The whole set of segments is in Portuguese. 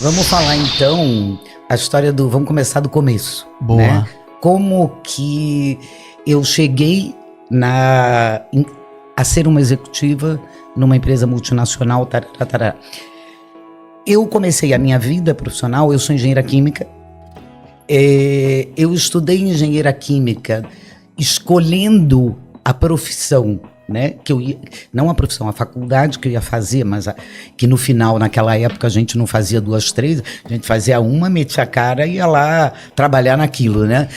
Vamos falar então a história do... Vamos começar do começo. Boa. Né? Como que eu cheguei a ser uma executiva numa empresa multinacional. Tarará. Eu comecei a minha vida profissional, eu sou engenheira química. Eu estudei engenheira química escolhendo a profissão, né? Que eu ia, não a profissão, a faculdade que eu ia fazer, mas que no final, naquela época, a gente não fazia 2, 3, a gente fazia uma, metia a cara e ia lá trabalhar naquilo, né?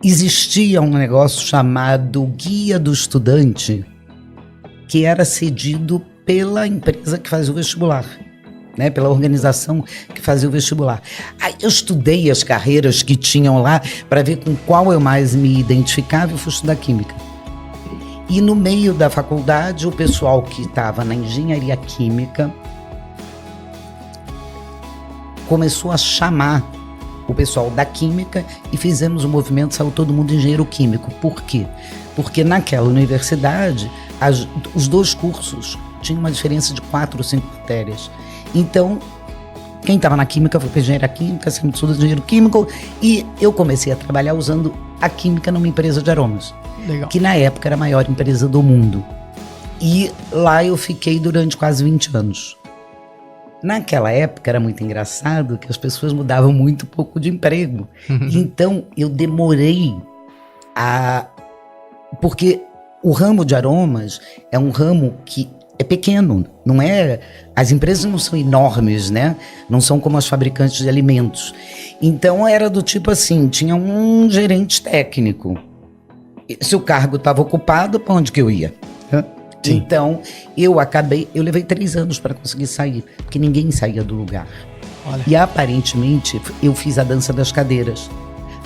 Existia um negócio chamado Guia do Estudante, que era cedido pela empresa que fazia o vestibular, né, pela organização que fazia o vestibular. Aí eu estudei as carreiras que tinham lá para ver com qual eu mais me identificava e fui estudar química. E no meio da faculdade, o pessoal que estava na engenharia química começou a chamar o pessoal da química e fizemos um movimento, saiu todo mundo engenheiro químico. Por quê? Porque naquela universidade, os 2 cursos tinham uma diferença de 4 ou 5 matérias. Então, quem estava na química foi para engenharia química, sempre estuda engenheiro químico, e eu comecei a trabalhar usando a química numa empresa de aromas. Legal. Que na época era a maior empresa do mundo. E lá eu fiquei durante quase 20 anos. Naquela época era muito engraçado que as pessoas mudavam muito pouco de emprego. Então eu demorei porque o ramo de aromas é um ramo que é pequeno, não é? As empresas não são enormes, né? Não são como as fabricantes de alimentos. Então era do tipo assim, tinha um gerente técnico. Se o cargo estava ocupado, para onde que eu ia? Sim. Então eu levei 3 anos para conseguir sair, porque ninguém saía do lugar. Olha. E aparentemente eu fiz a dança das cadeiras,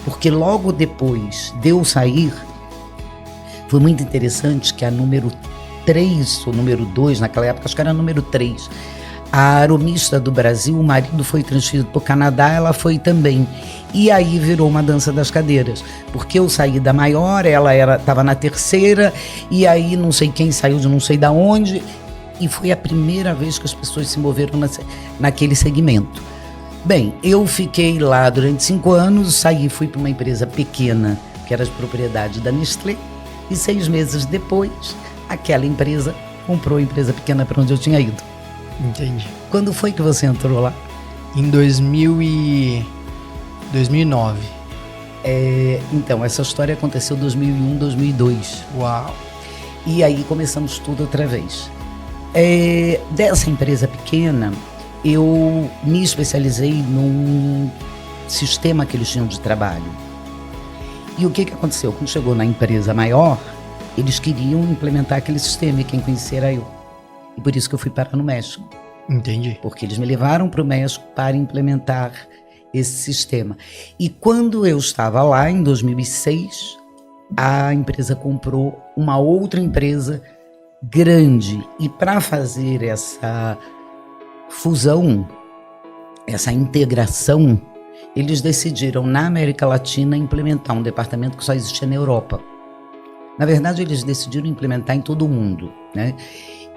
porque logo depois de eu sair, foi muito interessante que a número 3 ou número 2, naquela época, acho que era a número 3, a aromista do Brasil, o marido foi transferido para o Canadá, ela foi também. E aí virou uma dança das cadeiras, porque eu saí da maior, ela estava na terceira, e aí não sei quem saiu de não sei da onde, e foi a primeira vez que as pessoas se moveram naquele segmento. Bem, eu fiquei lá durante 5 anos, saí, fui para uma empresa pequena, que era de propriedade da Nestlé, e 6 meses depois, aquela empresa comprou a empresa pequena para onde eu tinha ido. Entendi. Quando foi que você entrou lá? Em 2009. Então, essa história aconteceu em 2001, 2002. Uau. E aí começamos tudo outra vez. Dessa empresa pequena, eu me especializei num sistema que eles tinham de trabalho. E o que aconteceu? Quando chegou na empresa maior, eles queriam implementar aquele sistema e quem conhecia era eu. E por isso que eu fui parar no México. Entendi. Porque eles me levaram para o México para implementar esse sistema. E quando eu estava lá, em 2006, a empresa comprou uma outra empresa grande. E para fazer essa fusão, essa integração, eles decidiram, na América Latina, implementar um departamento que só existia na Europa. Na verdade, eles decidiram implementar em todo o mundo, né?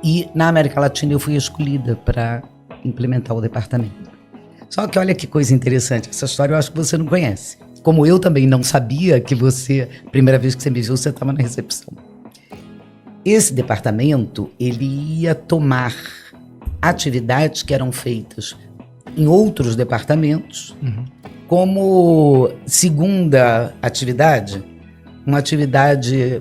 E na América Latina eu fui escolhida para implementar o departamento. Só que olha que coisa interessante, essa história eu acho que você não conhece. Como eu também não sabia que primeira vez que você me viu, você estava na recepção. Esse departamento, ele ia tomar atividades que eram feitas em outros departamentos, como segunda atividade, uma atividade,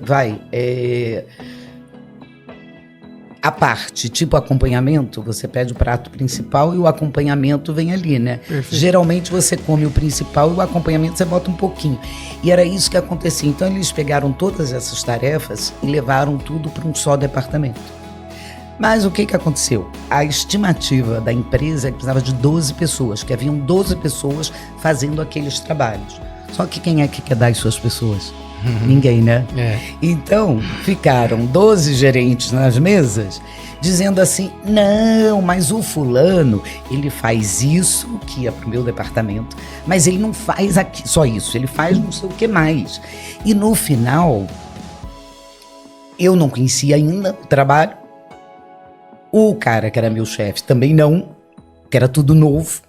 a parte, tipo acompanhamento, você pede o prato principal e o acompanhamento vem ali, né? Perfeito. Geralmente você come o principal e o acompanhamento você bota um pouquinho. E era isso que acontecia. Então eles pegaram todas essas tarefas e levaram tudo para um só departamento. Mas o que aconteceu? A estimativa da empresa é que precisava de 12 pessoas, que haviam 12 pessoas fazendo aqueles trabalhos. Só que quem é que quer dar as suas pessoas? Ninguém, né? Então, ficaram 12 gerentes nas mesas dizendo assim, não, mas o fulano, ele faz isso, que ia pro meu departamento, mas ele não faz aqui, só isso, ele faz não sei o que mais. E no final, eu não conhecia ainda o trabalho, o cara que era meu chefe também não, que era tudo novo,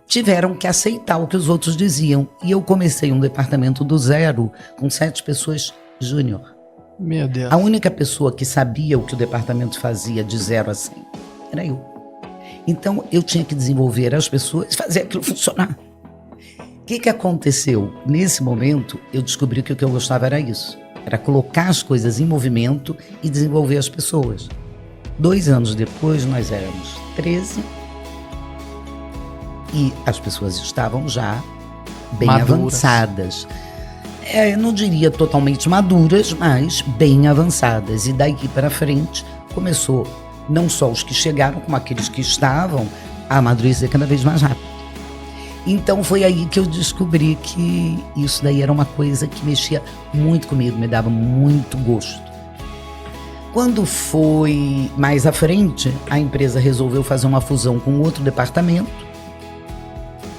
tiveram que aceitar o que os outros diziam. E eu comecei um departamento do zero com 7 pessoas júnior. Meu Deus. A única pessoa que sabia o que o departamento fazia de 0 a 100 era eu. Então eu tinha que desenvolver as pessoas e fazer aquilo funcionar. O que aconteceu? Nesse momento eu descobri que o que eu gostava era isso. Era colocar as coisas em movimento e desenvolver as pessoas. 2 anos depois nós éramos 13 e as pessoas estavam já bem Maduras. Avançadas. Eu não diria totalmente maduras, mas bem avançadas. E daqui para frente começou não só os que chegaram, como aqueles que estavam, a amadurecer cada vez mais rápido. Então foi aí que eu descobri que isso daí era uma coisa que mexia muito comigo, me dava muito gosto. Quando foi mais à frente, a empresa resolveu fazer uma fusão com outro departamento.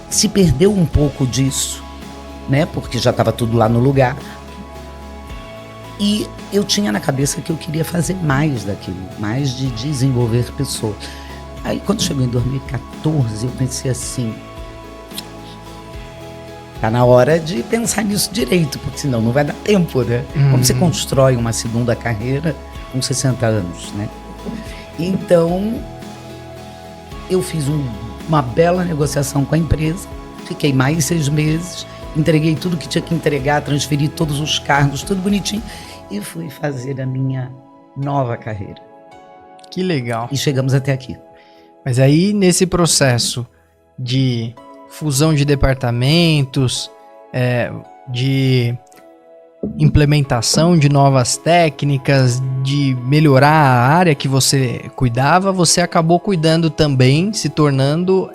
Se perdeu um pouco disso, né? Porque já estava tudo lá no lugar. E eu tinha na cabeça que eu queria fazer mais daquilo, mais de desenvolver pessoas. Aí quando chegou em 2014, eu pensei assim, tá na hora de pensar nisso direito, porque senão não vai dar tempo, né? Como você constrói uma segunda carreira com 60 anos, né? Então, eu fiz uma bela negociação com a empresa, fiquei mais 6 meses, entreguei tudo que tinha que entregar, transferi todos os cargos, tudo bonitinho, e fui fazer a minha nova carreira. Que legal. E chegamos até aqui. Mas aí, nesse processo de fusão de departamentos, de implementação de novas técnicas, de melhorar a área que você cuidava, você acabou cuidando também, se tornando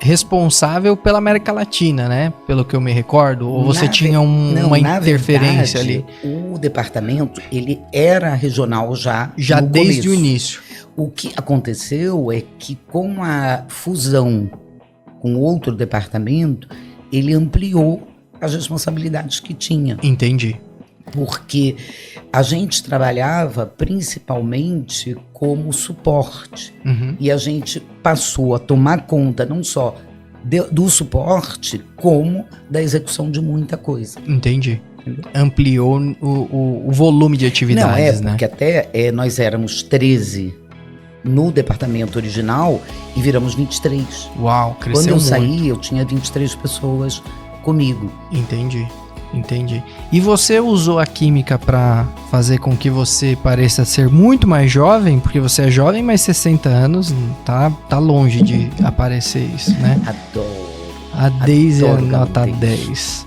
responsável pela América Latina, né? Pelo que eu me recordo. Ou você tinha uma interferência verdade, ali? O departamento, ele era regional já no desde começo. o início. O que aconteceu é que com a fusão com outro departamento, ele ampliou as responsabilidades que tinha. Entendi. Porque a gente trabalhava principalmente como suporte. Uhum. E a gente passou a tomar conta não só do suporte, como da execução de muita coisa. Entendi. Ampliou o volume de atividades, Não, porque até nós éramos 13 no departamento original e viramos 23. Uau, cresceu Quando eu muito. saí, eu tinha 23 pessoas comigo. Entendi. E você usou a química para fazer com que você pareça ser muito mais jovem? Porque você é jovem, mas 60 anos tá longe de aparecer isso, né? Adoro. A Daisy é Adoro nota Gabriel. 10.